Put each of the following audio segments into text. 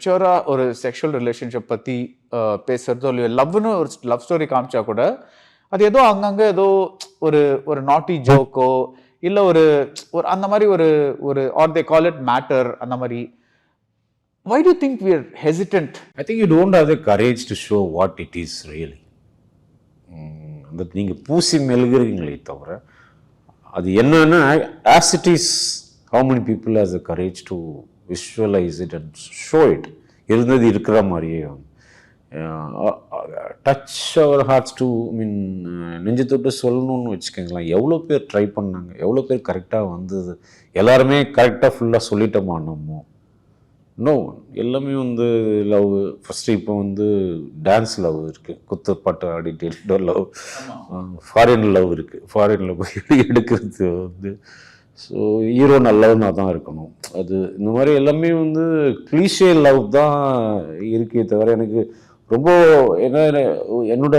மெச்சூராக ஒரு sexual relationship பற்றி பேசுகிறதோ இல்லையோ லவ்னு ஒரு லவ் ஸ்டோரி காமிச்சா கூட அது ஏதோ அங்கங்கே ஏதோ ஒரு ஒரு நாட்டி ஜோக்கோ இல்லை ஒரு ஒரு அந்த மாதிரி ஒரு ஒரு or they call it matter அந்த மாதிரி. Why do you think we are hesitant? I think you don't have the courage to show what it is really. அந்த நீங்கள் பூசி மெழுகிறீங்களே தவிர அது என்னன்னா as it is, how many people has the courage to visualize it and show it? இருந்தது இருக்கிற மாதிரியே touch our hearts to மீன் நெஞ்சு தொட்டு சொல்லணும்னு வச்சுக்கோங்களேன். எவ்வளோ பேர் ட்ரை பண்ணாங்க, எவ்வளோ பேர் கரெக்டாக வந்தது, எல்லாருமே கரெக்டாக ஃபுல்லாக சொல்லிட்டோமா நம்ம? நோ, எல்லாமே வந்து லவ். ஃபஸ்ட்டு இப்போ வந்து டான்ஸ் லவ் இருக்குது, குத்துப்பாட்டு ஆடிட்டு லவ், ஃபாரின் லவ் இருக்குது. ஃபாரின் லவ் எடுக்கிறது வந்து ஸோ ஹீரோ நல்லவனா தான் இருக்கணும். அது இந்த மாதிரி எல்லாமே வந்து கிளீஷே லவ் தான் இருக்கே தவிர எனக்கு ரொம்ப என்னோட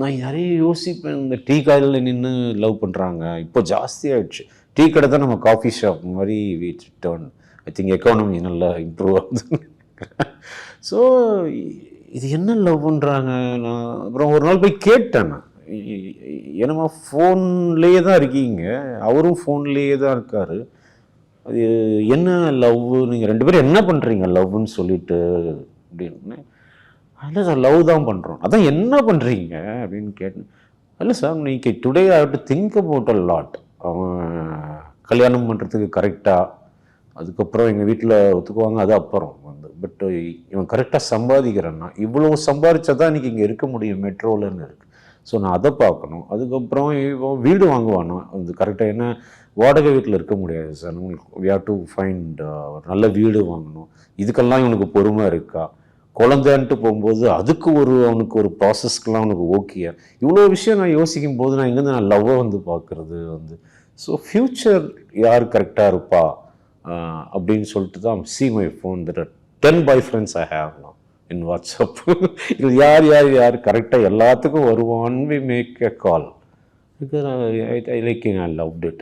நான் யாரையும் யோசிப்பேன். இந்த டீ கடையில் நின்று லவ் பண்ணுறாங்க இப்போ ஜாஸ்தி ஆகிடுச்சு. டீ கடை தான் நம்ம காஃபி ஷாப் மாதிரி டர்ன். ஐ திங்க் எக்கானமி நல்லா இம்ப்ரூவ் ஆகுது. ஸோ இது என்ன லவ் பண்ணுறாங்க? நான் அப்புறம் ஒரு நாள் போய் கேட்டேன். நான் என்னம்மா ஃபோன்லேயே தான் இருக்கீங்க, அவரும் ஃபோன்லேயே தான் இருக்கார், அது என்ன லவ்? நீங்கள் ரெண்டு பேரும் என்ன பண்ணுறீங்க லவ்னு சொல்லிட்டு அப்படின்னு. இல்லை சார் லவ் தான் பண்ணுறோம். அதான் என்ன பண்ணுறீங்க அப்படின்னு கேட்டேன். இல்லை சார் நீங்கள் today I have to think about a lot. அவன் கல்யாணம் பண்ணுறதுக்கு கரெக்டாக, அதுக்கப்புறம் எங்கள் வீட்டில் ஒத்துக்குவாங்க, அது அப்புறம் வந்து பட் இவன் கரெக்டாக சம்பாதிக்கிறேன்னா இவ்வளோ சம்பாதிச்சா தான் இன்றைக்கி இங்கே இருக்க முடியும் மெட்ரோலன்னு இருக்குது. ஸோ நான் அதை பார்க்கணும். அதுக்கப்புறம் இப்போ வீடு வாங்குவானோ அது கரெக்டாக, என்ன வாடகை வீட்டில் இருக்க முடியாது sir, we have to find நல்ல வீடு வாங்கணும். இதுக்கெல்லாம் இவனுக்கு பொறுமை இருக்கா? குழந்தைன்ட்டு போகும்போது அதுக்கு அவனுக்கு ஒரு ப்ராசஸ்க்கெலாம் அவனுக்கு ஓகே. இவ்வளோ விஷயம் நான் யோசிக்கும் போது நான் எங்கேருந்து நான் லவ்வை வந்து பார்க்குறது வந்து. ஸோ ஃப்யூச்சர் யார் கரெக்டாக இருப்பா அப்படின்னு சொல்லிட்டு தான் see my phone, there are 10 boyfriends I have now in WhatsApp. இது யார் கரெக்டாக எல்லாத்துக்கும் வருவான்னு we make a call because I like it, I loved it.